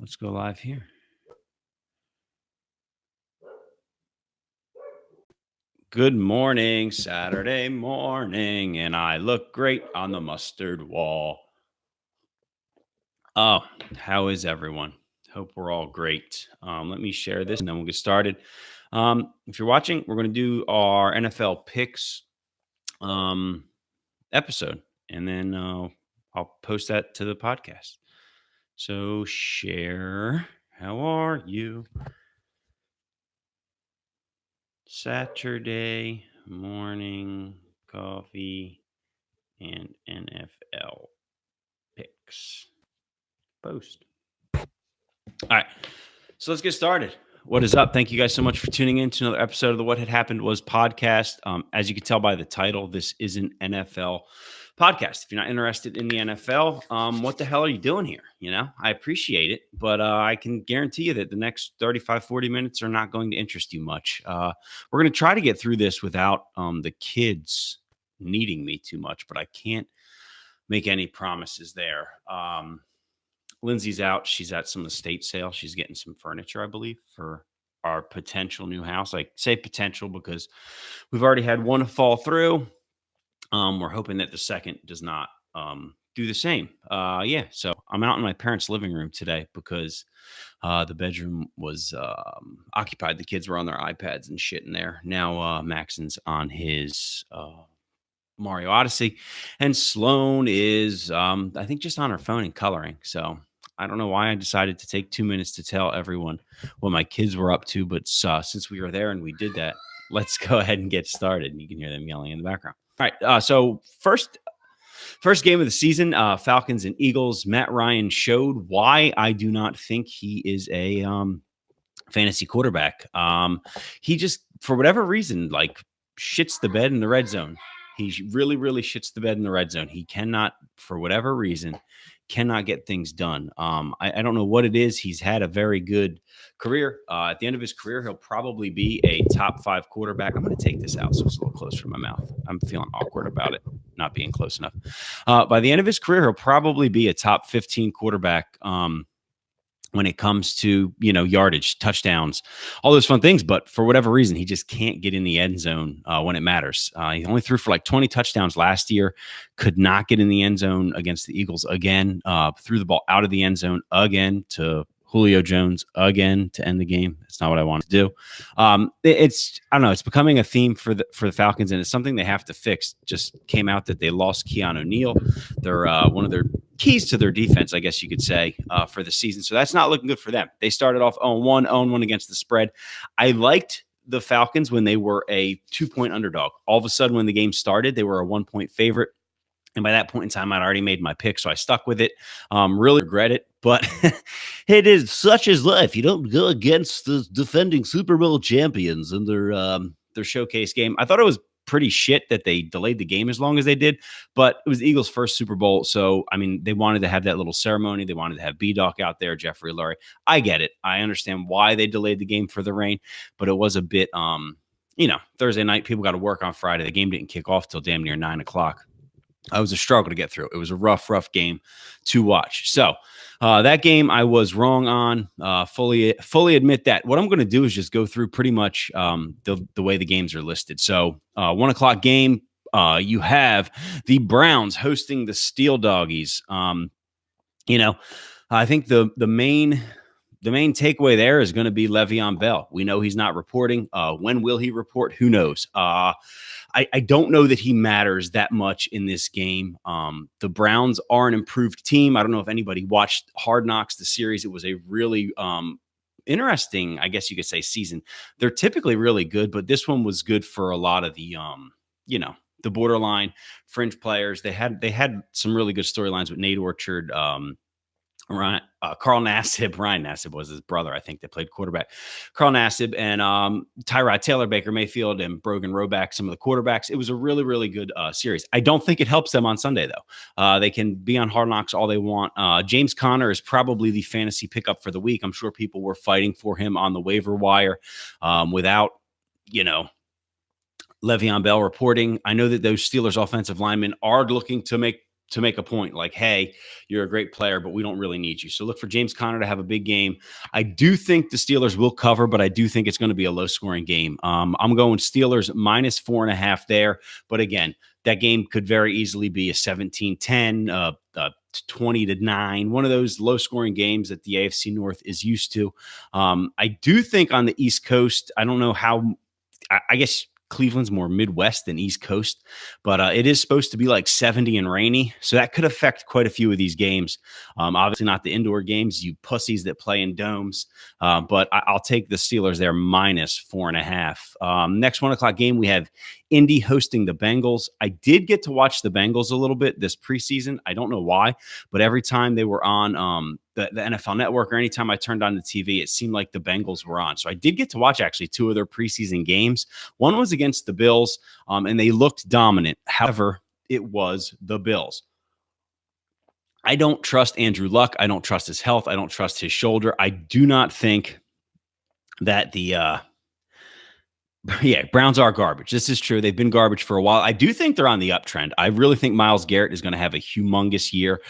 Let's go live here. Good morning, Saturday morning, and I look great on the mustard wall. Oh, how is everyone? Hope we're all great. Let me share this and then we'll get started. If you're watching, we're going to do our NFL picks um, episode, and then I'll post that to the podcast. So, share. How are you? Saturday morning coffee and NFL picks. Post. All right. So let's get started. What is up? Thank you guys so much for tuning in to another episode of the What Had Happened Was podcast. As you can tell by the title, this is an NFL podcast. If you're not interested in the NFL, what the hell are you doing here? You know, I appreciate it, but I can guarantee you that the next 35, 40 minutes are not going to interest you much. We're going to try to get through this without the kids needing me too much, but I can't make any promises there. Lindsay's out. She's at some estate sale. She's getting some furniture, I believe, for our potential new house. I say potential because we've already had one fall through. We're hoping that the second does not do the same. So I'm out in my parents' living room today because the bedroom was occupied. The kids were on their iPads and shit in there. Now Maxon's on his Mario Odyssey, and Sloan is, I think, just on her phone and coloring. So I don't know why I decided to take 2 minutes to tell everyone what my kids were up to, but since we were there and we did that, let's go ahead and get started. You can hear them yelling in the background. All right. So first game of the season, Falcons and Eagles. Matt Ryan showed why I do not think he is a fantasy quarterback. He just, for whatever reason, like shits the bed in the red zone. He really, really shits the bed in the red zone. He cannot, for whatever reason, cannot get things done. I don't know what it is. He's had a very good career. At the end of his career, he'll probably be a top 5 quarterback. I'm going to take this out so it's a little closer to my mouth. I'm feeling awkward about it not being close enough. By the end of his career, he'll probably be a top 15 quarterback. When it comes to, yardage, touchdowns, all those fun things. But for whatever reason, he just can't get in the end zone when it matters. He only threw for like 20 touchdowns last year, could not get in the end zone against the Eagles again, threw the ball out of the end zone again to Julio Jones again to end the game. That's not what I want to do. I don't know. It's becoming a theme for the Falcons, and it's something they have to fix. Just came out that they lost Keanu Neal. They're one of their keys to their defense, I guess you could say, for the season. So that's not looking good for them. They started off 0-1 against the spread. I liked the Falcons when they were a 2-point underdog. All of a sudden, when the game started, they were a 1-point favorite. And by that point in time, I'd already made my pick, so I stuck with it. Really regret it, but it is such as life. You don't go against the defending Super Bowl champions in their showcase game. I thought it was pretty shit that they delayed the game as long as they did, but it was the Eagles' first Super Bowl, so I mean, they wanted to have that little ceremony. They wanted to have B-Doc out there, Jeffrey Lurie. I get it. I understand why they delayed the game for the rain, but it was a bit, Thursday night. People got to work on Friday. The game didn't kick off till damn near 9:00. It was a struggle to get through. It was a rough game to watch. So that game I was wrong on. Fully admit that. What I'm going to do is just go through pretty much the way the games are listed. So 1:00 game. You have the Browns hosting the Steel Doggies. I think the main takeaway there is going to be Le'Veon Bell. We know he's not reporting. When will he report? Who knows? I don't know that he matters that much in this game. The Browns are an improved team. I don't know if anybody watched Hard Knocks, the series. It was a really interesting, I guess you could say, season. They're typically really good, but this one was good for a lot of the, the borderline fringe players. They had some really good storylines with Nate Orchard, Carl Nassib. Ryan Nassib was his brother, I think, that played quarterback. Carl Nassib and Tyrod Taylor, Baker Mayfield, and Brogan Roback, some of the quarterbacks. It was a really, really good series. I don't think it helps them on Sunday, though. They can be on Hard Knocks all they want. James Conner is probably the fantasy pickup for the week. I'm sure people were fighting for him on the waiver wire without, Le'Veon Bell reporting. I know that those Steelers offensive linemen are looking to make to make a point like, hey, you're a great player, but we don't really need you. So look for James Conner to have a big game. I do think the Steelers will cover, but I do think it's going to be a low scoring game. I'm going Steelers minus 4.5 there. But again, that game could very easily be a 17-10, 20-9, one of those low scoring games that the AFC North is used to. I do think on the East Coast, I don't know how, I guess Cleveland's more Midwest than East Coast, but it is supposed to be like 70 and rainy. So that could affect quite a few of these games. Obviously not the indoor games, you pussies that play in domes. But I'll take the Steelers there minus 4.5. Next 1 o'clock game, we have Indy hosting the Bengals. I did get to watch the Bengals a little bit this preseason. I don't know why, but every time they were on the NFL Network or anytime I turned on the TV, it seemed like the Bengals were on. So I did get to watch actually 2 of their preseason games. One was against the Bills, and they looked dominant. However, it was the Bills. I don't trust Andrew Luck. I don't trust his health. I don't trust his shoulder. I do not think that Browns are garbage. This is true. They've been garbage for a while. I do think they're on the uptrend. I really think Myles Garrett is going to have a humongous year.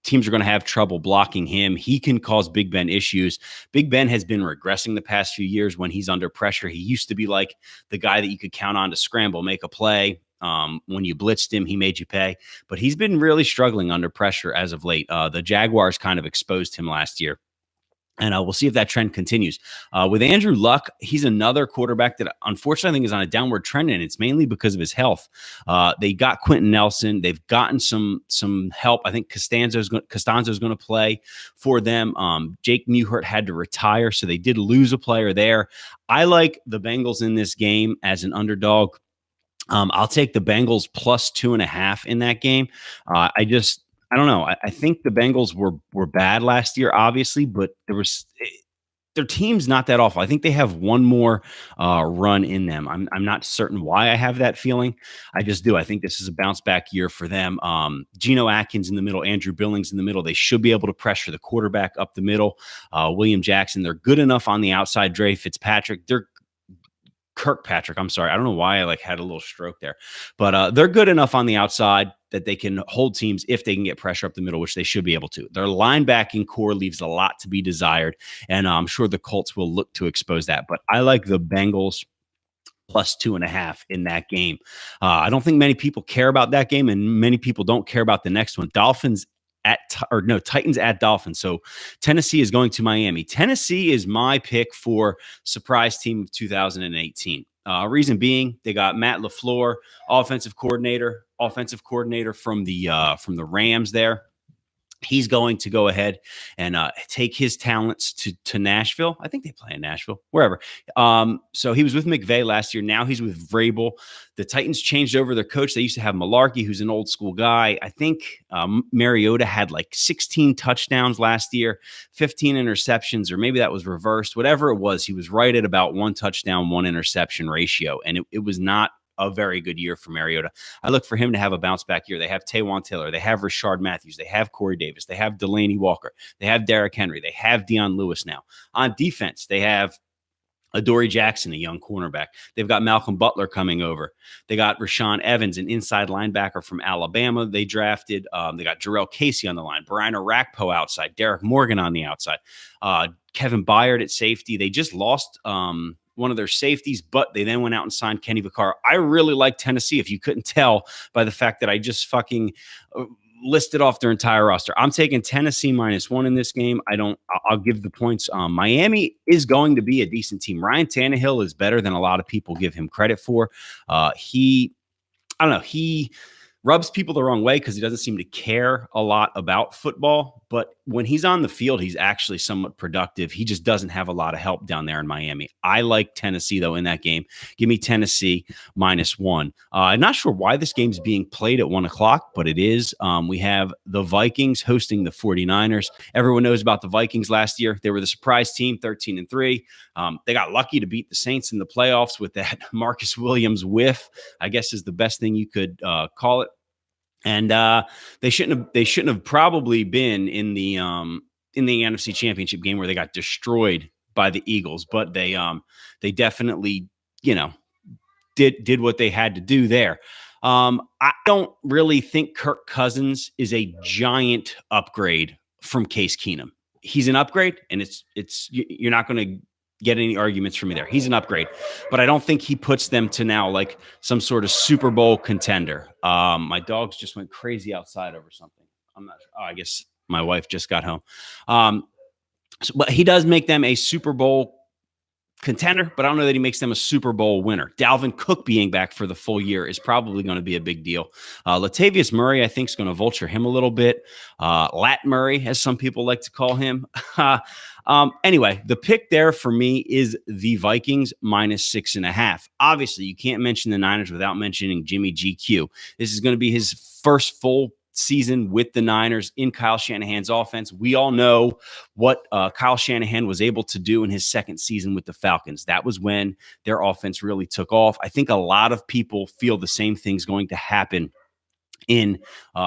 Teams are going to have trouble blocking him. He can cause Big Ben issues. Big Ben has been regressing the past few years when he's under pressure. He used to be like the guy that you could count on to scramble, make a play. When you blitzed him, he made you pay. But he's been really struggling under pressure as of late. The Jaguars kind of exposed him last year. And we'll see if that trend continues. With Andrew Luck, he's another quarterback that unfortunately I think is on a downward trend, and it's mainly because of his health. They got Quentin Nelson. They've gotten some help. I think Costanzo's going to play for them. Jake Mewhurt had to retire, so they did lose a player there. I like the Bengals in this game as an underdog. I'll take the Bengals plus 2.5 in that game. I don't know. I think the Bengals were bad last year, obviously, but their team's not that awful. I think they have one more run in them. I'm not certain why I have that feeling. I just do. I think this is a bounce back year for them. Geno Atkins in the middle, Andrew Billings in the middle. They should be able to pressure the quarterback up the middle. William Jackson, they're good enough on the outside. Dre Fitzpatrick, Kirkpatrick, I'm sorry. I don't know why I had a little stroke there, but they're good enough on the outside that they can hold teams if they can get pressure up the middle, which they should be able to. Their linebacking core leaves a lot to be desired, and I'm sure the Colts will look to expose that. But I like the Bengals plus 2.5 in that game. I don't think many people care about that game, and many people don't care about the next one. Titans at Dolphins. So Tennessee is going to Miami. Tennessee is my pick for surprise team of 2018. Reason being, they got Matt LaFleur, offensive coordinator from the Rams there. He's going to go ahead and take his talents to Nashville. I think they play in Nashville, wherever. So he was with McVay last year. Now he's with Vrabel. The Titans changed over their coach. They used to have Malarkey, who's an old school guy. I think Mariota had 16 touchdowns last year, 15 interceptions, or maybe that was reversed. Whatever it was, he was right at about 1 touchdown, 1 interception ratio. And it was not a very good year for Mariota. I look for him to have a bounce back year. They have Taywan Taylor. They have Rashard Matthews. They have Corey Davis. They have Delaney Walker. They have Derrick Henry. They have Dion Lewis now. On defense, they have Adoree Jackson, a young cornerback. They've got Malcolm Butler coming over. They got Rashaan Evans, an inside linebacker from Alabama they drafted. They got Jarrell Casey on the line. Brian Orakpo outside. Derek Morgan on the outside. Kevin Byard at safety. They just lost one of their safeties, but they then went out and signed Kenny Vaccaro. I really like Tennessee, if you couldn't tell by the fact that I just fucking listed off their entire roster. I'm taking Tennessee -1 in this game. I'll give the points. Miami is going to be a decent team. Ryan Tannehill is better than a lot of people give him credit for. He rubs people the wrong way because he doesn't seem to care a lot about football. But when he's on the field, he's actually somewhat productive. He just doesn't have a lot of help down there in Miami. I like Tennessee, though, in that game. Give me Tennessee -1. I'm not sure why this game's being played at 1 o'clock, but it is. We have the Vikings hosting the 49ers. Everyone knows about the Vikings last year. They were the surprise team, 13-3. They got lucky to beat the Saints in the playoffs with that Marcus Williams whiff, I guess is the best thing you could call it. And they shouldn't have probably been in the NFC Championship game where they got destroyed by the Eagles, but they definitely did what they had to do there. I don't really think Kirk Cousins is a giant upgrade from Case Keenum. He's an upgrade, and you're not going to get any arguments from me there. He's an upgrade, but I don't think he puts them to now like some sort of Super Bowl contender. My dogs just went crazy outside over something. I'm not sure. Oh, I guess my wife just got home. But he does make them a Super Bowl contender, but I don't know that he makes them a Super Bowl winner. Dalvin Cook being back for the full year is probably going to be a big deal. Latavius Murray, I think, is going to vulture him a little bit. Lat Murray, as some people like to call him. Anyway, the pick there for me is the Vikings -6.5. Obviously, you can't mention the Niners without mentioning Jimmy GQ. This is going to be his first full season with the Niners in Kyle Shanahan's offense. We all know what Kyle Shanahan was able to do in his second season with the Falcons. That was when their offense really took off. I think a lot of people feel the same thing's going to happen in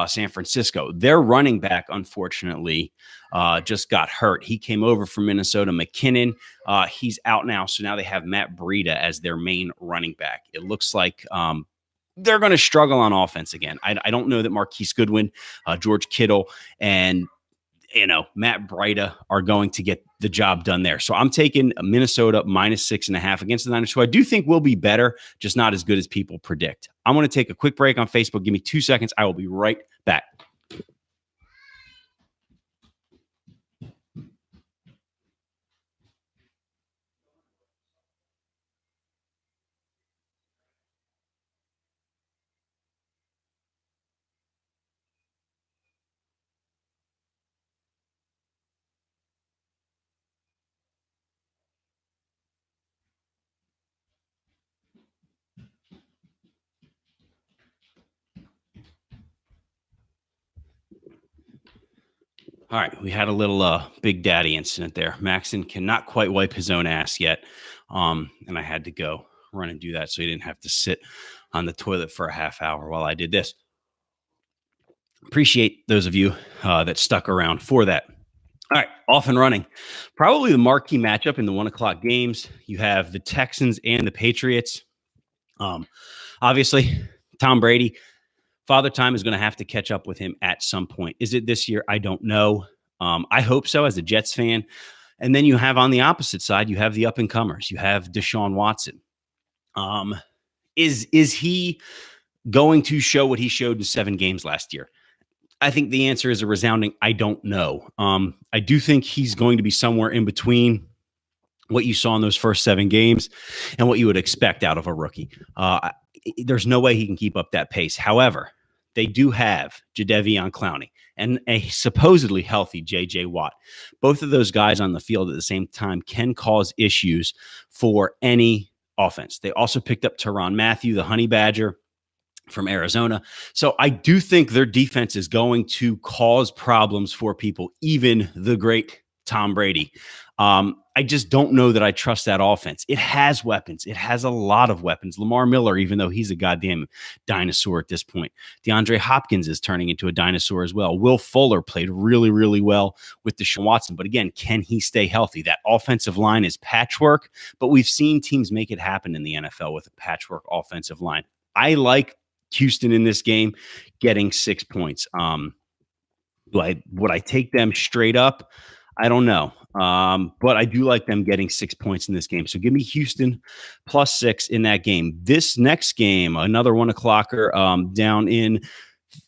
San Francisco. Their running back, unfortunately, just got hurt. He came over from Minnesota. McKinnon, he's out now. So now they have Matt Breida as their main running back. It looks like they're going to struggle on offense again. I don't know that Marquise Goodwin, George Kittle, and Matt Breida are going to get the job done there. So I'm taking Minnesota -6.5 against the Niners, who I do think will be better, just not as good as people predict. I'm going to take a quick break on Facebook. Give me 2 seconds. I will be right back. All right, we had a little Big Daddy incident there. Maxon cannot quite wipe his own ass yet, and I had to go run and do that so he didn't have to sit on the toilet for a half hour while I did this. Appreciate those of you that stuck around for that. All right, off and running. Probably the marquee matchup in the 1 o'clock games. You have the Texans and the Patriots. Obviously, Tom Brady, Father Time is going to have to catch up with him at some point. Is it this year? I don't know. I hope so as a Jets fan. And then you have on the opposite side, you have the up-and-comers. You have Deshaun Watson. Is he going to show what he showed in 7 games last year? I think the answer is a resounding I don't know. I do think he's going to be somewhere in between what you saw in those first 7 games and what you would expect out of a rookie. There's no way he can keep up that pace. However, they do have Jadeveon Clowney and a supposedly healthy J.J. Watt. Both of those guys on the field at the same time can cause issues for any offense. They also picked up Tyrann Mathieu, the Honey Badger from Arizona. So I do think their defense is going to cause problems for people, even the great Tom Brady. I just don't know that I trust that offense. It has weapons. It has a lot of weapons. Lamar Miller, even though he's a goddamn dinosaur at this point. DeAndre Hopkins is turning into a dinosaur as well. Will Fuller played really, really well with Deshaun Watson. But again, can he stay healthy? That offensive line is patchwork, but we've seen teams make it happen in the NFL with a patchwork offensive line. I like Houston in this game getting 6 points. Would I take them straight up? I don't know. But I do like them getting 6 points in this game. So give me Houston +6 in that game. This next game, another 1 o'clocker down in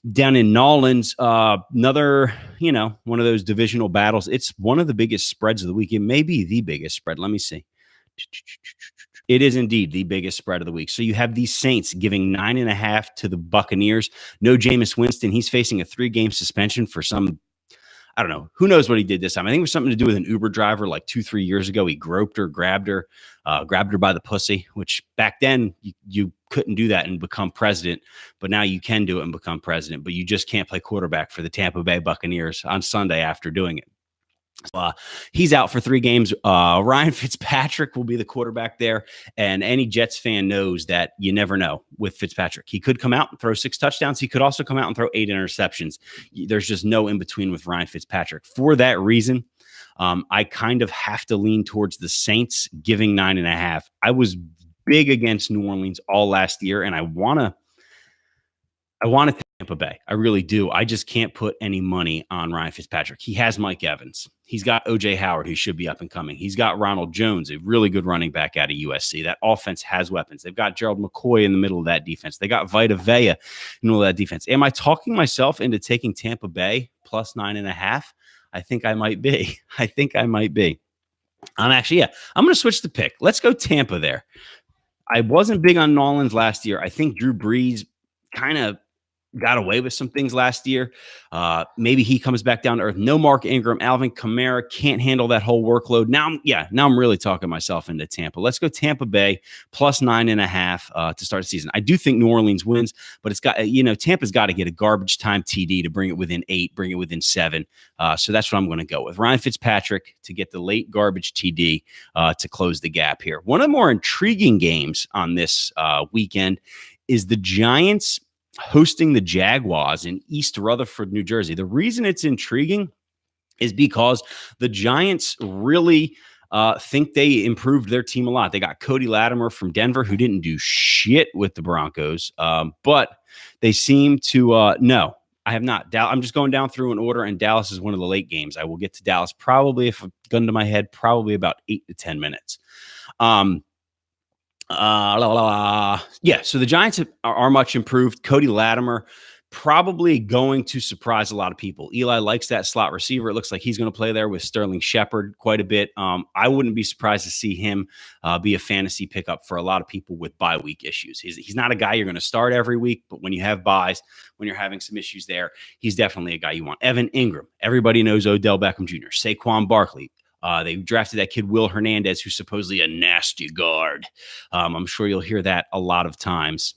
Nolans, another, one of those divisional battles. It's one of the biggest spreads of the week. It may be the biggest spread. Let me see. It is indeed the biggest spread of the week. So you have these Saints giving 9.5 to the Buccaneers. No Jameis Winston. He's facing a 3-game suspension for some, I don't know. Who knows what he did this time? I think it was something to do with an Uber driver like 2-3 years ago. He groped her, grabbed her by the pussy, which back then you couldn't do that and become president. But now you can do it and become president. But you just can't play quarterback for the Tampa Bay Buccaneers on Sunday after doing it. He's out for 3 games. Ryan Fitzpatrick will be the quarterback there. And any Jets fan knows that you never know with Fitzpatrick. He could come out and throw 6 touchdowns. He could also come out and throw 8 interceptions. There's just no in between with Ryan Fitzpatrick. For that reason, I kind of have to lean towards the Saints giving 9.5. I was big against New Orleans all last year, and I want to I want to Tampa Bay. I really do. I just can't put any money on Ryan Fitzpatrick. He has Mike Evans. He's got OJ Howard, who should be up and coming. He's got Ronald Jones, a really good running back out of USC. That offense has weapons. They've got Gerald McCoy in the middle of that defense. They got Vita Vea in the middle of that defense. Am I talking myself into taking Tampa Bay plus 9.5? I think I might be. I'm actually, I'm going to switch the pick. Let's go Tampa there. I wasn't big on Nolans last year. I think Drew Brees kind of got away with some things last year. Maybe he comes back down to earth. No Mark Ingram, Alvin Kamara can't handle that whole workload. Now I'm really talking myself into Tampa. Let's go Tampa Bay plus 9.5 to start the season. I do think New Orleans wins, but it's got, Tampa's got to get a garbage time TD to bring it within 8, bring it within 7. So that's what I'm going to go with. Ryan Fitzpatrick to get the late garbage TD to close the gap here. One of the more intriguing games on this weekend is the Giants hosting the Jaguars in East Rutherford, New Jersey. The reason it's intriguing is because the Giants really think they improved their team a lot. They got Cody Latimer from Denver, who didn't do shit with the Broncos, but they seem to no. I have not. I'm just going down through an order, and Dallas is one of the late games. I will get to Dallas probably, if a gun to my head, probably about 8 to 10 minutes. So the Giants are much improved. Cody Latimer probably going to surprise a lot of people. Eli likes that slot receiver. It looks like he's going to play there with Sterling Shepard quite a bit. I wouldn't be surprised to see him be a fantasy pickup for a lot of people with bye week issues. He's not a guy you're going to start every week, but when you have buys, when you're having some issues there, he's definitely a guy you want. Evan Ingram. Everybody knows Odell Beckham Jr., Saquon Barkley. They drafted that kid, Will Hernandez, who's supposedly a nasty guard. I'm sure you'll hear that a lot of times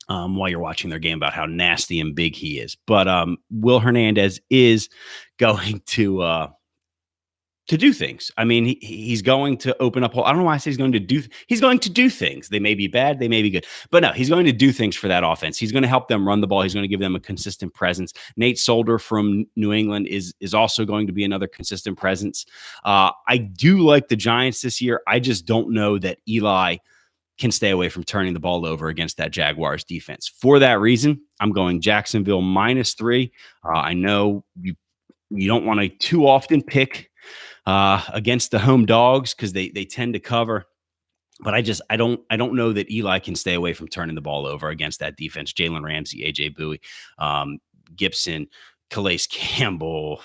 while you're watching their game about how nasty and big he is. But Will Hernandez is going to do things. I mean, he's going to open up. I don't know why I say he's going to do. He's going to do things. They may be bad, they may be good, but no, he's going to do things for that offense. He's going to help them run the ball. He's going to give them a consistent presence. Nate Solder from New England is also going to be another consistent presence. I do like the Giants this year. I just don't know that Eli can stay away from turning the ball over against that Jaguars defense. For that reason, I'm going Jacksonville -3. I know you don't want to too often pick against the home dogs because they tend to cover. But I don't know that Eli can stay away from turning the ball over against that defense. Jalen Ramsey, AJ Bowie, Gibson, Calais Campbell,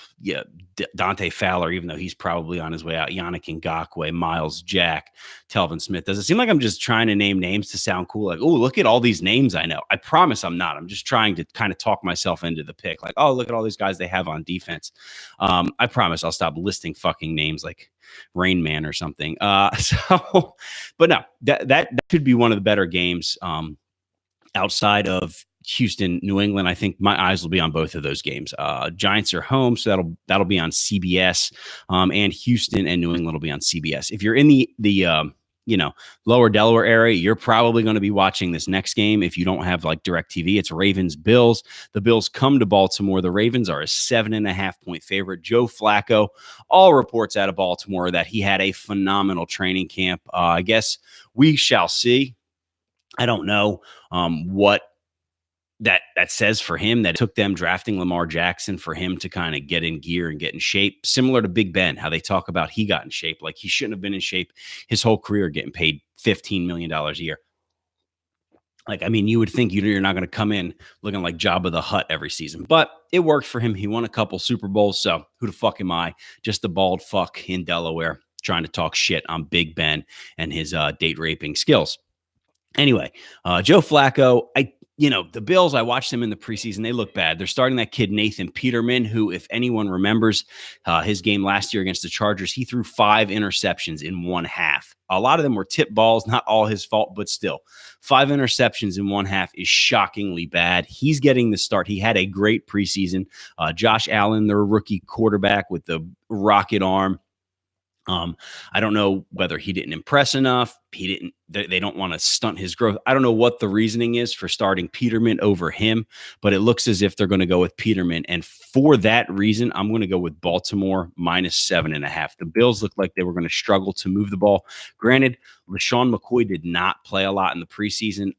Dante Fowler, even though he's probably on his way out, Yannick Ngakoue, Miles Jack, Telvin Smith. Does it seem like I'm just trying to name names to sound cool? Like, oh, look at all these names I know. I promise I'm not. I'm just trying to kind of talk myself into the pick. Like, oh, look at all these guys they have on defense. I promise I'll stop listing fucking names like Rain Man or something. But no, that could be one of the better games outside of Houston, New England. I think my eyes will be on both of those games. Giants are home, so that'll be on CBS, and Houston and New England will be on CBS. If you're in the lower Delaware area, you're probably going to be watching this next game. If you don't have like DirecTV, it's Ravens Bills. The Bills come to Baltimore. The Ravens are a 7.5-point favorite. Joe Flacco, all reports out of Baltimore that he had a phenomenal training camp. I guess we shall see. I don't know what that says for him. That took them drafting Lamar Jackson for him to kind of get in gear and get in shape, similar to Big Ben, how they talk about he got in shape. Like he shouldn't have been in shape his whole career getting paid $15 million a year. Like, I mean, you would think you're not going to come in looking like Jabba the Hutt every season, but it worked for him. He won a couple Super Bowls. So who the fuck am I? Just a bald fuck in Delaware trying to talk shit on Big Ben and his date raping skills. Anyway, Joe Flacco, the Bills, I watched them in the preseason. They look bad. They're starting that kid, Nathan Peterman, who, if anyone remembers his game last year against the Chargers, he threw 5 interceptions in one half. A lot of them were tip balls, not all his fault, but still 5 interceptions in one half is shockingly bad. He's getting the start. He had a great preseason. Josh Allen, their rookie quarterback with the rocket arm. I don't know whether he didn't impress enough. They don't want to stunt his growth. I don't know what the reasoning is for starting Peterman over him, but it looks as if they're going to go with Peterman. And for that reason, I'm going to go with Baltimore -7.5. The Bills looked like they were going to struggle to move the ball. Granted, LaShawn McCoy did not play a lot in the preseason.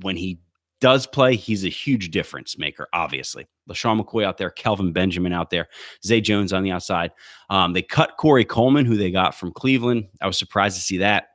When he does play, he's a huge difference maker, obviously. LaShawn McCoy out there, Kelvin Benjamin out there, Zay Jones on the outside. They cut Corey Coleman, who they got from Cleveland. I was surprised to see that.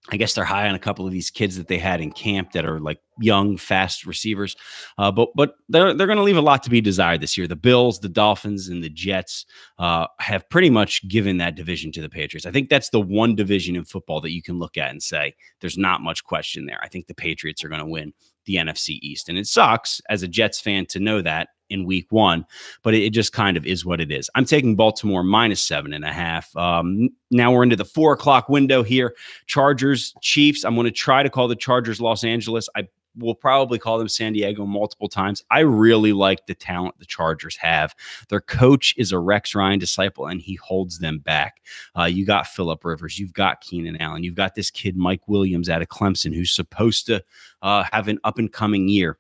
I guess they're high on a couple of these kids that they had in camp that are like young, fast receivers. But they're going to leave a lot to be desired this year. The Bills, the Dolphins, and the Jets have pretty much given that division to the Patriots. I think that's the one division in football that you can look at and say there's not much question there. I think the Patriots are going to win the NFC East. And it sucks as a Jets fan to know that in week one, but it just kind of is what it is. I'm taking Baltimore -7.5. Now we're into the 4:00 window here. Chargers, Chiefs. I'm going to try to call the Chargers Los Angeles. I will probably call them San Diego multiple times. I really like the talent the Chargers have. Their coach is a Rex Ryan disciple, and he holds them back. You got Phillip Rivers. You've got Keenan Allen. You've got this kid, Mike Williams, out of Clemson, who's supposed to have an up-and-coming year.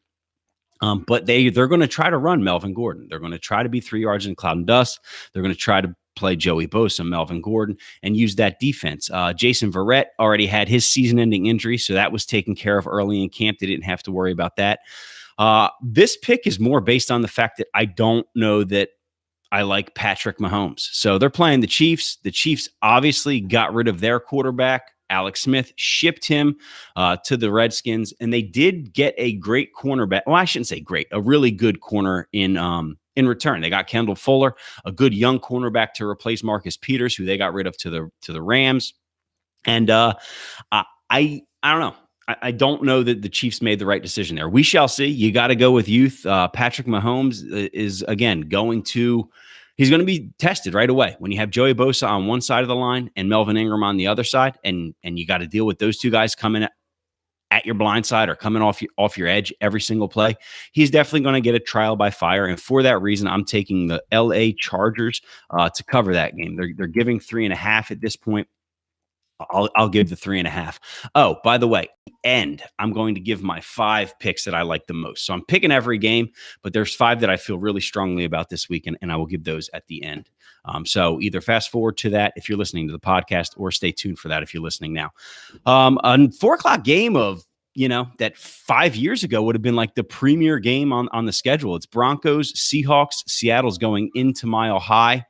But they're going to try to run Melvin Gordon. They're going to try to be 3 yards in cloud and dust. They're going to try to play Joey Bosa, Melvin Gordon, and use that defense. Jason Verrett already had his season-ending injury, so that was taken care of early in camp. They didn't have to worry about that. This pick is more based on the fact that I don't know that I like Patrick Mahomes. So they're playing the Chiefs. The Chiefs obviously got rid of their quarterback, Alex Smith, shipped him to the Redskins, and they did get a great cornerback. Well, I shouldn't say great, a really good corner in return. They got Kendall Fuller, a good young cornerback to replace Marcus Peters, who they got rid of to the Rams. And I don't know. I don't know that the Chiefs made the right decision there. We shall see. You got to go with youth. Patrick Mahomes is, again, he's going to be tested right away. When you have Joey Bosa on one side of the line and Melvin Ingram on the other side, and you got to deal with those two guys coming at your blind side or coming off your edge every single play, he's definitely going to get a trial by fire. And for that reason, I'm taking the LA Chargers to cover that game. They're giving 3.5 at this point. I'll give the 3.5. Oh, by the way, I'm going to give my 5 picks that I like the most. So I'm picking every game, but there's 5 that I feel really strongly about this week, and I will give those at the end. So either fast forward to that if you're listening to the podcast, or stay tuned for that if you're listening now. A 4:00 game of, that 5 years ago would have been like the premier game on the schedule. It's Broncos, Seahawks. Seattle's going into Mile High.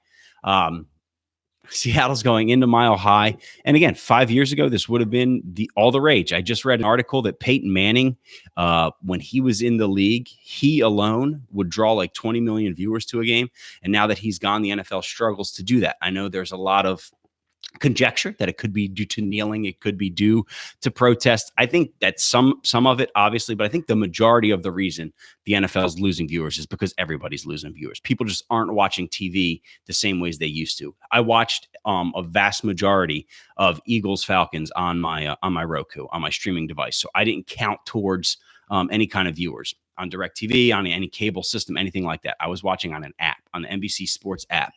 Seattle's going into Mile High. And again, 5 years ago, this would have been all the rage. I just read an article that Peyton Manning, when he was in the league, he alone would draw like 20 million viewers to a game. And now that he's gone, the NFL struggles to do that. I know there's a lot of conjecture that it could be due to kneeling, it could be due to protest. I think that some of it, obviously, but I think the majority of the reason the NFL is losing viewers is because everybody's losing viewers. People just aren't watching TV the same ways they used to. I watched a vast majority of Eagles Falcons on my Roku, on my streaming device, so I didn't count towards any kind of viewers on DirecTV, on any cable system, anything like that. I was watching on an app, on the NBC Sports app.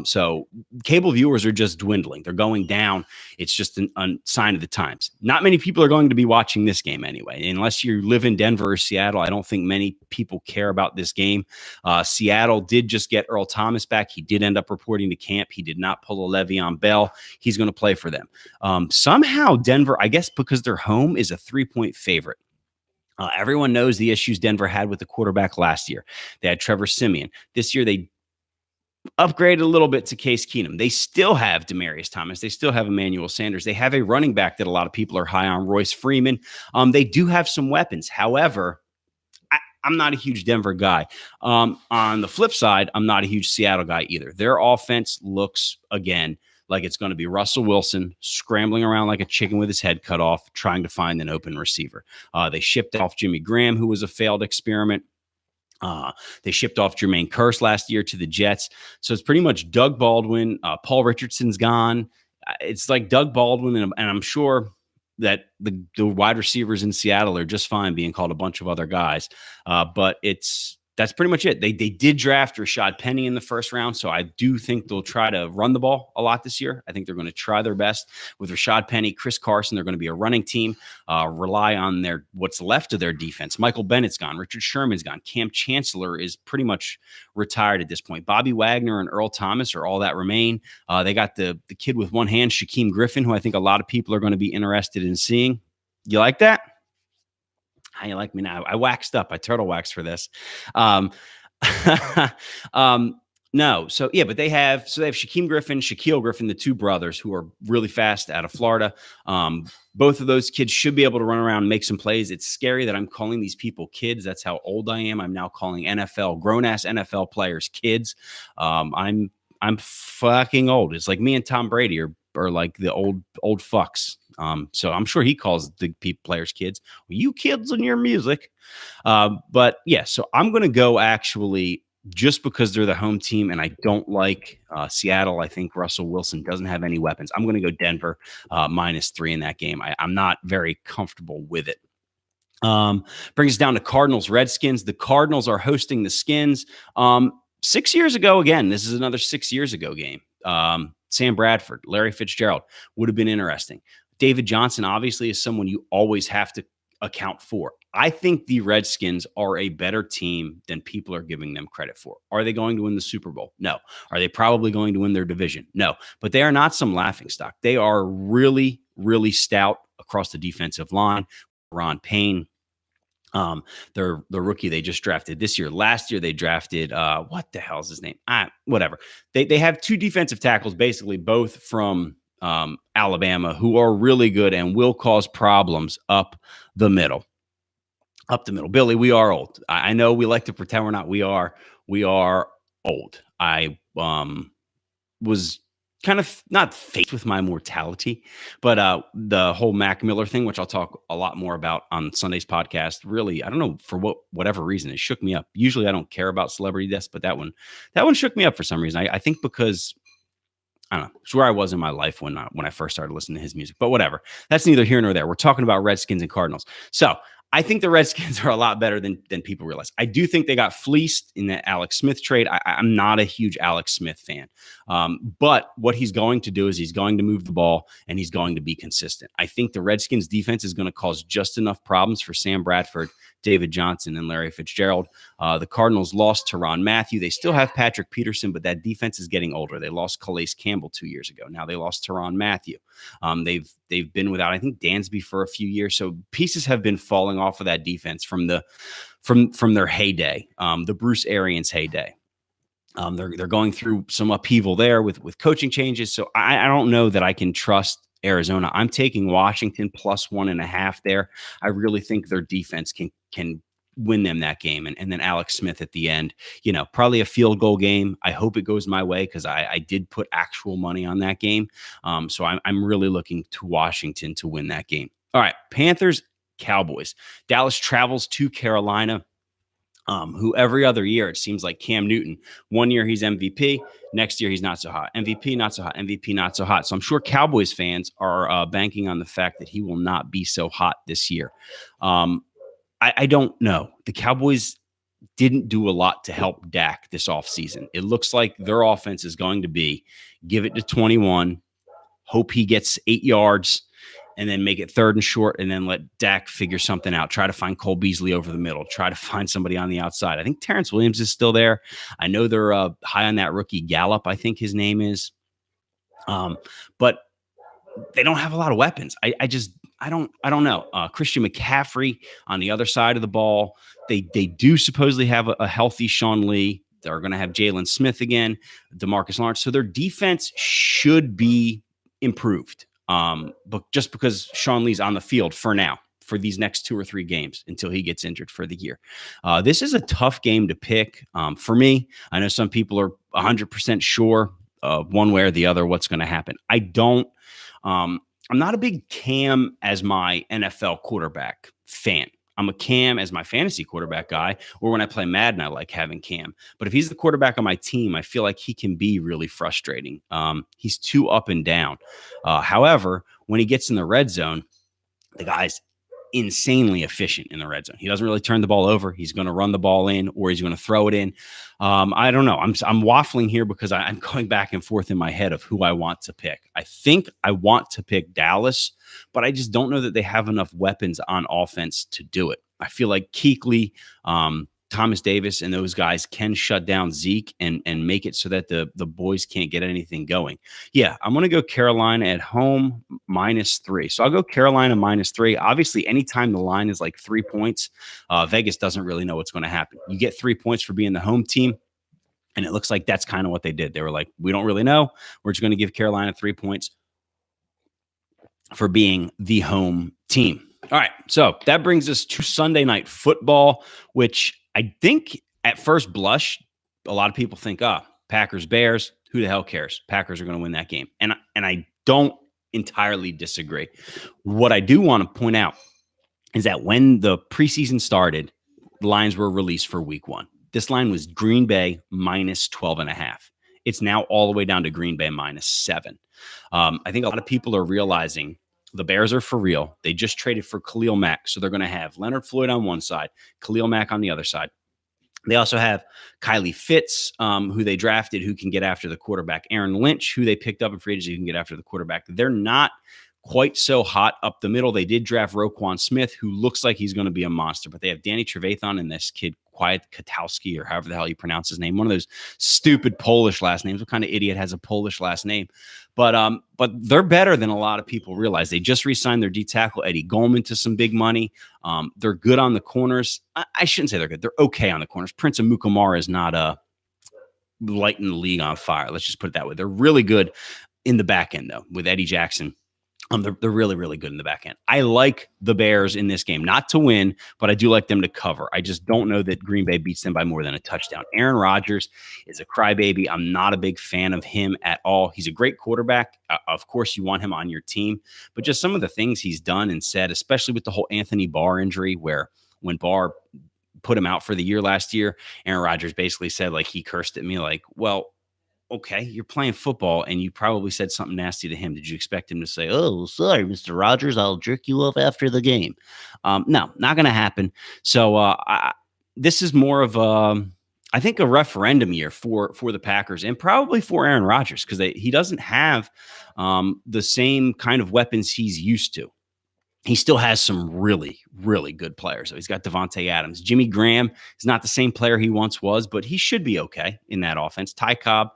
So cable viewers are just dwindling. They're going down. It's just a sign of the times. Not many people are going to be watching this game anyway. Unless you live in Denver or Seattle, I don't think many people care about this game. Seattle did just get Earl Thomas back. He did end up reporting to camp. He did not pull a Le'Veon Bell. He's going to play for them. Somehow Denver, I guess because they're home, is a 3-point favorite. Everyone knows the issues Denver had with the quarterback last year. They had Trevor Siemian. This year, they upgraded a little bit to Case Keenum. They still have Demaryius Thomas. They still have Emmanuel Sanders. They have a running back that a lot of people are high on, Royce Freeman. They do have some weapons. However, I'm not a huge Denver guy. On the flip side, I'm not a huge Seattle guy either. Their offense looks, again, like it's going to be Russell Wilson scrambling around like a chicken with his head cut off, trying to find an open receiver. They shipped off Jimmy Graham, who was a failed experiment. They shipped off Jermaine Kearse last year to the Jets. So it's pretty much Doug Baldwin. Paul Richardson's gone. It's like Doug Baldwin, and I'm sure that the wide receivers in Seattle are just fine being called a bunch of other guys. But that's pretty much it. They did draft Rashad Penny in the first round, so I do think they'll try to run the ball a lot this year. I think they're going to try their best with Rashad Penny, Chris Carson. They're going to be a running team, rely on what's left of their defense. Michael Bennett's gone. Richard Sherman's gone. Cam Chancellor is pretty much retired at this point. Bobby Wagner and Earl Thomas are all that remain. They got the kid with one hand, Shaquem Griffin, who I think a lot of people are going to be interested in seeing. You like that? How you like me now? I waxed up. I turtle waxed for this. Um, no, so yeah, but they have Shaquem Griffin, Shaquille Griffin, the two brothers who are really fast out of Florida. Both of those kids should be able to run around and make some plays. It's scary that I'm calling these people kids. That's how old I am. I'm now calling grown ass NFL players kids. I'm fucking old. It's like me and Tom Brady are like the old fucks. So I'm sure he calls the players kids. Well, you kids and your music. But yeah, so I'm going to go actually just because they're the home team and I don't like Seattle. I think Russell Wilson doesn't have any weapons. I'm going to go Denver -3 in that game. I'm not very comfortable with it. Brings us down to Cardinals, Redskins. The Cardinals are hosting the Skins. 6 years ago, again, this is another 6 years ago game. Sam Bradford, Larry Fitzgerald would have been interesting. David Johnson obviously is someone you always have to account for. I think the Redskins are a better team than people are giving them credit for. Are they going to win the Super Bowl? No. Are they probably going to win their division? No. But they are not some laughingstock. They are really, really stout across the defensive line. Ron Payne, the rookie they just drafted this year. Last year they drafted what the hell is his name? Whatever. They have two defensive tackles, basically both from Alabama, who are really good and will cause problems up the middle. Billy, we are old. I know we like to pretend we're not. We are old. I was kind of not faced with my mortality, but the whole Mac Miller thing, which I'll talk a lot more about on Sunday's podcast, really, I don't know, for whatever reason, it shook me up. Usually I don't care about celebrity deaths, but that one shook me up for some reason. I think because I don't know. It's where I was in my life when I first started listening to his music. But whatever. That's neither here nor there. We're talking about Redskins and Cardinals. So I think the Redskins are a lot better than people realize. I do think they got fleeced in that Alex Smith trade. I'm not a huge Alex Smith fan. But what he's going to do is he's going to move the ball and he's going to be consistent. I think the Redskins defense is going to cause just enough problems for Sam Bradford, David Johnson, and Larry Fitzgerald. The Cardinals lost Tyrann Mathieu. They still have Patrick Peterson, but that defense is getting older. They lost Calais Campbell 2 years ago. Now they lost Tyrann Mathieu. They've been without, I think, Dansby for a few years. So pieces have been falling off of that defense from their heyday, the Bruce Arians heyday. They're going through some upheaval there with coaching changes. So I don't know that I can trust Arizona. I'm taking Washington +1.5 there. I really think their defense can win them that game. And then Alex Smith at the end, probably a field goal game. I hope it goes my way because I did put actual money on that game. So I'm really looking to Washington to win that game. All right, Panthers, Cowboys. Dallas travels to Carolina. Who every other year, it seems like Cam Newton. 1 year he's MVP. Next year he's not so hot. MVP, not so hot. MVP, not so hot. So I'm sure Cowboys fans are banking on the fact that he will not be so hot this year. I don't know. The Cowboys didn't do a lot to help Dak this offseason. It looks like their offense is going to be give it to 21, hope he gets 8 yards, and then make it 3rd and short, and then let Dak figure something out. Try to find Cole Beasley over the middle. Try to find somebody on the outside. I think Terrence Williams is still there. I know they're high on that rookie Gallup, I think his name is. But they don't have a lot of weapons. I don't know. Christian McCaffrey on the other side of the ball. They do supposedly have a healthy Sean Lee. They're going to have Jalen Smith again, DeMarcus Lawrence. So their defense should be improved. But just because Sean Lee's on the field for now, for these next 2 or 3 games until he gets injured for the year. This is a tough game to pick for me. I know some people are 100% sure one way or the other what's going to happen. I'm not a big Cam as my NFL quarterback fan. I'm a Cam as my fantasy quarterback guy, or when I play Madden, I like having Cam. But if he's the quarterback on my team, I feel like he can be really frustrating. He's too up and down. However, when he gets in the red zone, the guy's insanely efficient in the red zone. He doesn't really turn the ball over. He's going to run the ball in, or he's going to throw it in. I don't know. I'm waffling here because I'm going back and forth in my head of who I want to pick. I think I want to pick Dallas, but I just don't know that they have enough weapons on offense to do it. I feel like Kuechly, Thomas Davis and those guys can shut down Zeke and make it so that the boys can't get anything going. Yeah, I'm going to go Carolina at home -3. So I'll go Carolina -3. Obviously, anytime the line is like 3 points, Vegas doesn't really know what's going to happen. You get 3 points for being the home team. And it looks like that's kind of what they did. They were like, we don't really know. We're just going to give Carolina 3 points for being the home team. All right. So that brings us to Sunday Night Football, which I think at first blush, a lot of people think, Packers, Bears, who the hell cares? Packers are going to win that game. And I don't entirely disagree. What I do want to point out is that when the preseason started, the lines were released for week 1. This line was Green Bay -12.5. It's now all the way down to Green Bay -7. I think a lot of people are realizing the Bears are for real. They just traded for Khalil Mack. So they're going to have Leonard Floyd on one side, Khalil Mack on the other side. They also have Kylie Fitz, who they drafted, who can get after the quarterback. Aaron Lynch, who they picked up in free agency, who can get after the quarterback. They're not quite so hot up the middle. They did draft Roquan Smith, who looks like he's going to be a monster, but they have Danny Trevathan and this kid, Quiet Katowski, or however the hell you pronounce his name. One of those stupid Polish last names. What kind of idiot has a Polish last name? But they're better than a lot of people realize. They just re-signed their D tackle, Eddie Goldman, to some big money. They're good on the corners. I shouldn't say they're good. They're okay on the corners. Prince Amukamara is not lighting the league on fire. Let's just put it that way. They're really good in the back end, though, with Eddie Jackson. They're really, really good in the back end. I like the Bears in this game, not to win, but I do like them to cover. I just don't know that Green Bay beats them by more than a touchdown. Aaron Rodgers is a crybaby. I'm not a big fan of him at all. He's a great quarterback. Of course, you want him on your team, but just some of the things he's done and said, especially with the whole Anthony Barr injury, where when Barr put him out for the year last year, Aaron Rodgers basically said, like, he cursed at me like, well, okay, you're playing football and you probably said something nasty to him. Did you expect him to say, oh, sorry, Mr. Rogers, I'll jerk you off after the game? No, not going to happen. So this is more of I think a referendum year for the Packers and probably for Aaron Rodgers, because he doesn't have the same kind of weapons he's used to. He still has some really, really good players. So he's got Devontae Adams. Jimmy Graham is not the same player he once was, but he should be okay in that offense. Ty Cobb,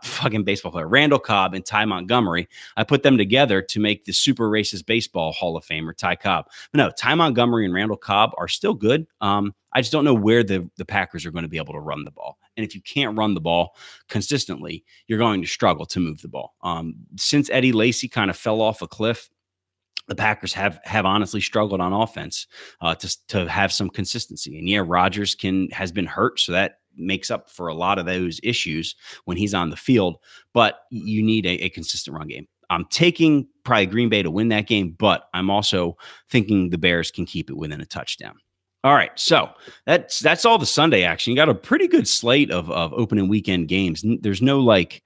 fucking baseball player. Randall Cobb and Ty Montgomery. I put them together to make the super racist baseball Hall of Famer, Ty Cobb. But no, Ty Montgomery and Randall Cobb are still good. I just don't know where the Packers are going to be able to run the ball. And if you can't run the ball consistently, you're going to struggle to move the ball. Since Eddie Lacy kind of fell off a cliff, the Packers have honestly struggled on offense to have some consistency. And yeah, Rodgers has been hurt, so that makes up for a lot of those issues when he's on the field. But you need a consistent run game. I'm taking probably Green Bay to win that game, but I'm also thinking the Bears can keep it within a touchdown. All right, so that's all the Sunday action. You got a pretty good slate of opening weekend games. There's no marquee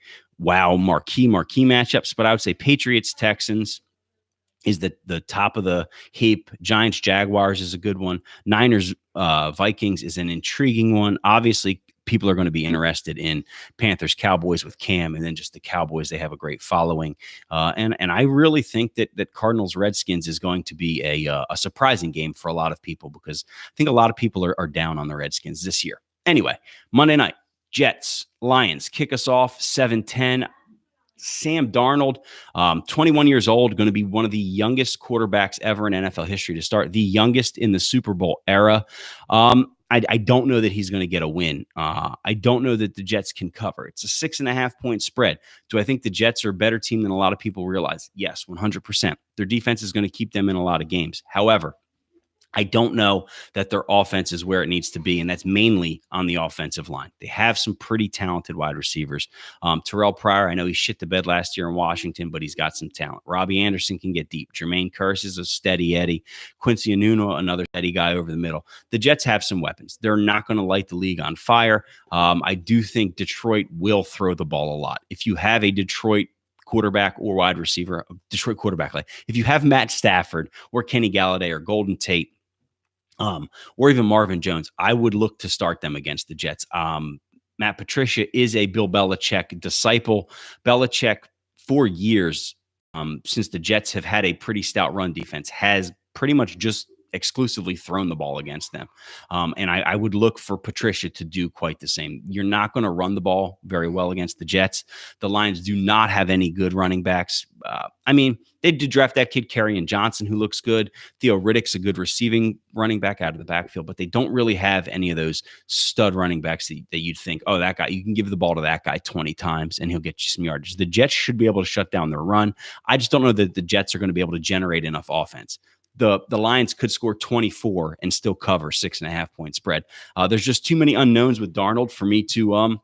matchups, but I would say Patriots, Texans is the top of the heap. Giants, Jaguars is a good one. Niners, Vikings is an intriguing one. Obviously, people are going to be interested in Panthers, Cowboys with Cam, and then just the Cowboys. They have a great following. And I really think that Cardinals, Redskins is going to be a surprising game for a lot of people, because I think a lot of people are down on the Redskins this year. Anyway, Monday night, Jets, Lions kick us off 7-10. Sam Darnold, 21 years old, going to be one of the youngest quarterbacks ever in NFL history to start, the youngest in the Super Bowl era. I don't know that he's going to get a win. I don't know that the Jets can cover. It's a 6.5-point spread. Do I think the Jets are a better team than a lot of people realize? Yes, 100%. Their defense is going to keep them in a lot of games. However, I don't know that their offense is where it needs to be, and that's mainly on the offensive line. They have some pretty talented wide receivers. Terrell Pryor, I know he shit the bed last year in Washington, but he's got some talent. Robbie Anderson can get deep. Jermaine Kearse is a steady Eddie. Quincy Enunwa, another steady guy over the middle. The Jets have some weapons. They're not going to light the league on fire. I do think Detroit will throw the ball a lot. If you have a Detroit quarterback or wide receiver, Detroit quarterback, like if you have Matt Stafford or Kenny Galladay or Golden Tate, or even Marvin Jones, I would look to start them against the Jets. Matt Patricia is a Bill Belichick disciple. Belichick, for years, since the Jets have had a pretty stout run defense, has pretty much just exclusively thrown the ball against them. And I would look for Patricia to do quite the same. You're not going to run the ball very well against the Jets. The Lions do not have any good running backs. I mean, they did draft that kid, Kerryon Johnson, who looks good. Theo Riddick's a good receiving running back out of the backfield, but they don't really have any of those stud running backs that you'd think, oh, that guy, you can give the ball to that guy 20 times and he'll get you some yardage. The Jets should be able to shut down their run. I just don't know that the Jets are going to be able to generate enough offense. The Lions could score 24 and still cover 6.5 point spread. There's just too many unknowns with Darnold for me to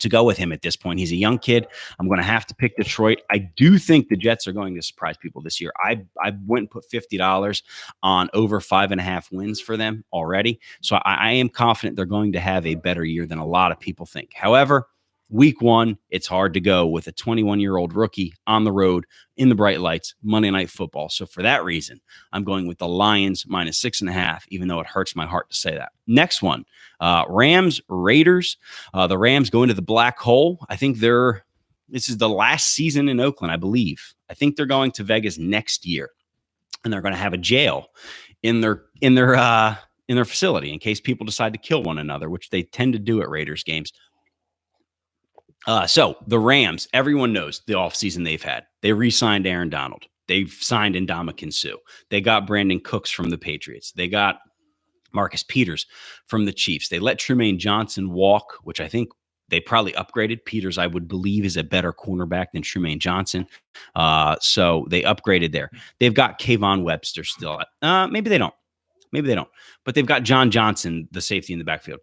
go with him at this point. He's a young kid. I'm going to have to pick Detroit. I do think the Jets are going to surprise people this year. I went and put $50 on over 5.5 wins for them already. So I am confident they're going to have a better year than a lot of people think. However, week one, it's hard to go with a 21-year-old rookie on the road in the bright lights, Monday Night Football. So for that reason, I'm going with the Lions minus 6.5, even though it hurts my heart to say that. Next one, Rams, Raiders. The Rams go into the black hole. I think this is the last season in Oakland, I believe. I think they're going to Vegas next year, and they're going to have a jail in their facility in case people decide to kill one another, which they tend to do at Raiders games. So the Rams, everyone knows the offseason they've had. They re-signed Aaron Donald. They've signed Ndamukong Suh. They got Brandon Cooks from the Patriots. They got Marcus Peters from the Chiefs. They let Trumaine Johnson walk, which I think they probably upgraded. Peters, I would believe, is a better cornerback than Trumaine Johnson. So they upgraded there. They've got Kayvon Webster still. Maybe they don't. But they've got John Johnson, the safety in the backfield.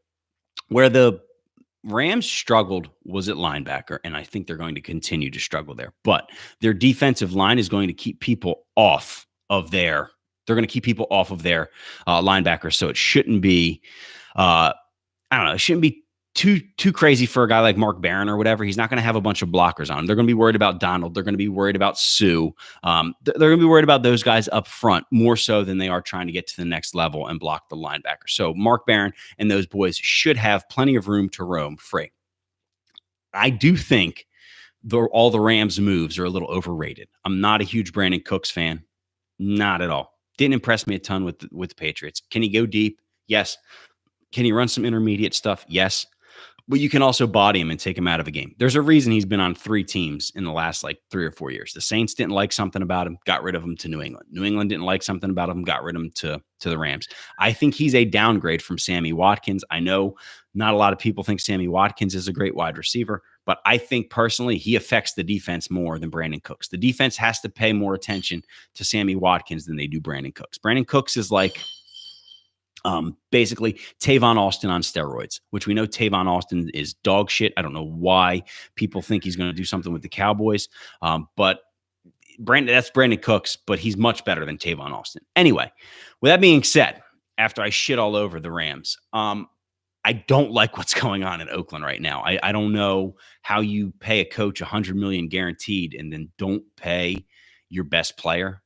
Where the Rams struggled was at linebacker, and I think they're going to continue to struggle there. But their defensive line is going to keep people off of their linebackers. So it shouldn't be, it shouldn't be too crazy for a guy like Mark Barron or whatever. He's not going to have a bunch of blockers on him. They're going to be worried about Donald. They're going to be worried about Sue. They're going to be worried about those guys up front more so than they are trying to get to the next level and block the linebacker. So Mark Barron and those boys should have plenty of room to roam free. I do think all the Rams moves are a little overrated. I'm not a huge Brandon Cooks fan. Not at all. Didn't impress me a ton with the Patriots. Can he go deep? Yes. Can he run some intermediate stuff? Yes. But you can also body him and take him out of a game. There's a reason he's been on 3 teams in the last 3 or 4 years. The Saints didn't like something about him, got rid of him to New England. New England didn't like something about him, got rid of him to the Rams. I think he's a downgrade from Sammy Watkins. I know not a lot of people think Sammy Watkins is a great wide receiver, but I think personally he affects the defense more than Brandon Cooks. The defense has to pay more attention to Sammy Watkins than they do Brandon Cooks. Brandon Cooks is basically Tavon Austin on steroids, which we know Tavon Austin is dog shit. I don't know why people think he's going to do something with the Cowboys. But that's Brandon Cooks, but he's much better than Tavon Austin. Anyway, with that being said, after I shit all over the Rams, I don't like what's going on in Oakland right now. I don't know how you pay a coach $100 million guaranteed and then don't pay your best player.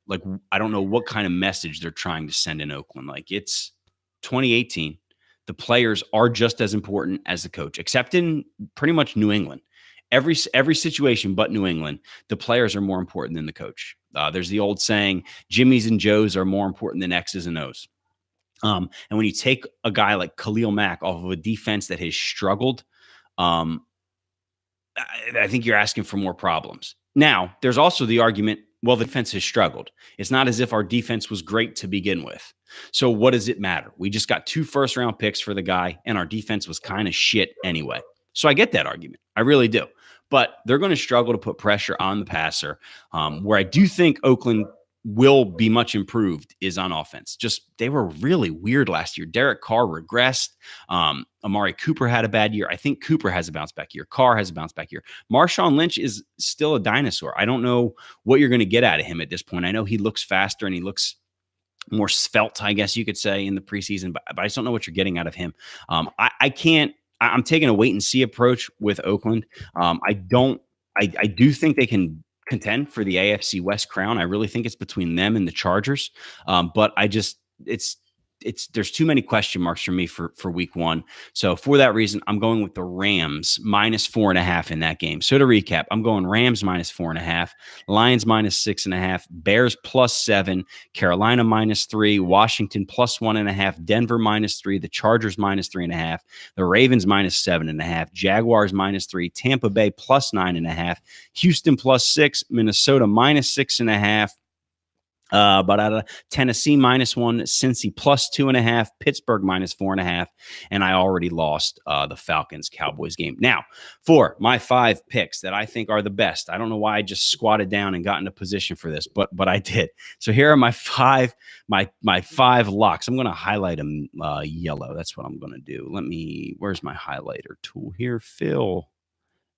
I don't know what kind of message they're trying to send in Oakland. It's 2018, the players are just as important as the coach, except in pretty much New England. Every situation but New England, the players are more important than the coach. There's the old saying, Jimmys and Joes are more important than X's and O's. And when you take a guy like Khalil Mack off of a defense that has struggled, I think you're asking for more problems. Now, there's also the argument, well, the defense has struggled. It's not as if our defense was great to begin with. So what does it matter? We just got 2 first-round picks for the guy, and our defense was kind of shit anyway. So I get that argument. I really do. But they're going to struggle to put pressure on the passer. Where I do think Oakland will be much improved is on offense. Just they were really weird last year. Derek Carr regressed. Amari Cooper had a bad year. I think Cooper has a bounce back year. Carr has a bounce back year. Marshawn Lynch is still a dinosaur. I don't know what you're going to get out of him at this point. I know he looks faster and he looks more svelte, I guess you could say, in the preseason, but I just don't know what you're getting out of him. I'm taking a wait and see approach with Oakland. I do think they can contend for the AFC West crown. I really think it's between them and the Chargers. But it's there's too many question marks for me for week one. So for that reason, I'm going with the Rams -4.5 in that game. So to recap, I'm going Rams -4.5, Lions -6.5, Bears +7, Carolina -3, Washington +1.5, Denver -3, the Chargers -3.5, the Ravens -7.5, Jaguars -3, Tampa Bay +9.5, Houston +6, Minnesota -6.5. But Tennessee -1, Cincy +2.5, Pittsburgh -4.5, and I already lost the Falcons Cowboys game. Now, for my 5 picks that I think are the best, I don't know why I just squatted down and got into position for this, but I did. So here are my 5 locks. I'm going to highlight them yellow. That's what I'm going to do. Where's my highlighter tool here? Phil.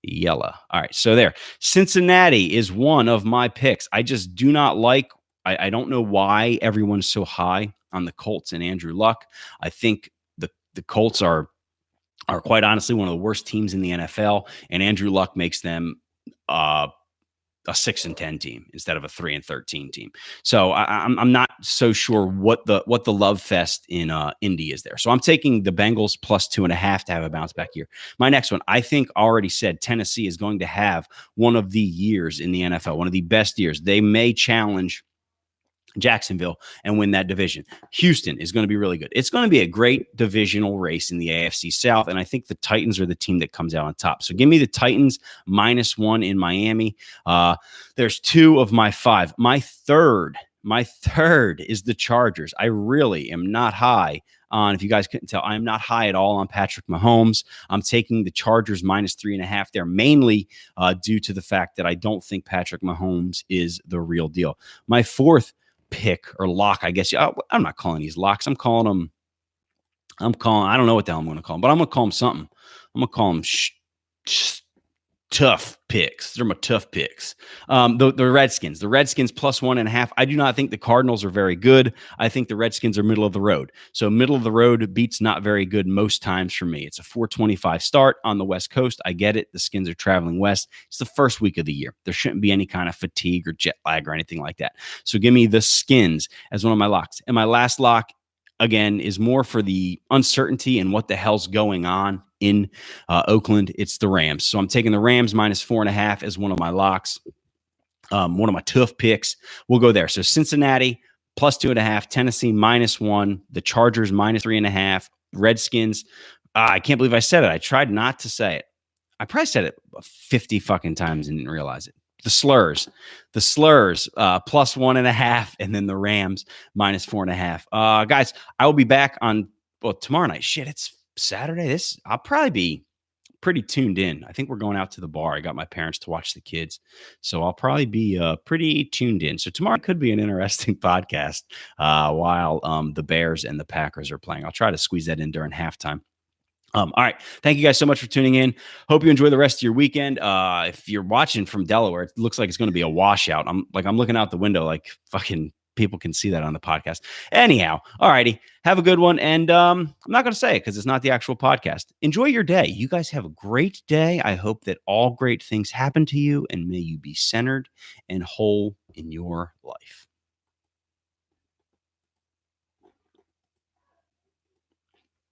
Yellow. All right, so there. Cincinnati is one of my picks. I just do not like. I don't know why everyone's so high on the Colts and Andrew Luck. I think the Colts are quite honestly one of the worst teams in the NFL, and Andrew Luck makes them a 6-10 team instead of a 3-13 team. So I'm not so sure what the love fest in Indy is there. So I'm taking the Bengals +2.5 to have a bounce back year. My next one, I think already said Tennessee is going to have one of the years in the NFL, one of the best years. They may challenge Jacksonville and win that division. Houston is going to be really good. It's going to be a great divisional race in the AFC South, and I think the Titans are the team that comes out on top. So give me the Titans -1 in Miami. There's 2 of my 5. My third is the Chargers. I really am not high on, if you guys couldn't tell, I'm not high at all on Patrick Mahomes. I'm taking the Chargers -3.5 there, mainly due to the fact that I don't think Patrick Mahomes is the real deal. My fourth pick or lock, I guess. I'm not calling these locks. I don't know what the hell I'm going to call them, but I'm going to call them something. I'm going to call them tough picks. They're my tough picks. The Redskins +1.5. I do not think the Cardinals are very good. I think the Redskins are middle of the road. So middle of the road beats not very good most times for me. It's a 4:25 start on the West Coast. I get it. The Skins are traveling west. It's the first week of the year. There shouldn't be any kind of fatigue or jet lag or anything like that. So give me the Skins as one of my locks. And my last lock, again, is more for the uncertainty and what the hell's going on in Oakland. It's the Rams. So I'm taking the Rams -4.5 as one of my locks. One of my tough picks. We'll go there. So Cincinnati +2.5, Tennessee -1, the Chargers -3.5, Redskins. I can't believe I said it. I tried not to say it. I probably said it 50 fucking times and didn't realize it. The slurs, +1.5, and then the Rams -4.5. Guys, I will be back on tomorrow night. Shit, it's Saturday. I'll probably be pretty tuned in. I think we're going out to the bar. I got my parents to watch the kids, so I'll probably be pretty tuned in. So tomorrow could be an interesting podcast while the Bears and the Packers are playing. I'll try to squeeze that in during halftime. All right. Thank you guys so much for tuning in. Hope you enjoy the rest of your weekend. If you're watching from Delaware, it looks like it's going to be a washout. I'm looking out the window, like fucking people can see that on the podcast. Anyhow, all righty. Have a good one. And I'm not going to say it because it's not the actual podcast. Enjoy your day. You guys have a great day. I hope that all great things happen to you, and may you be centered and whole in your life.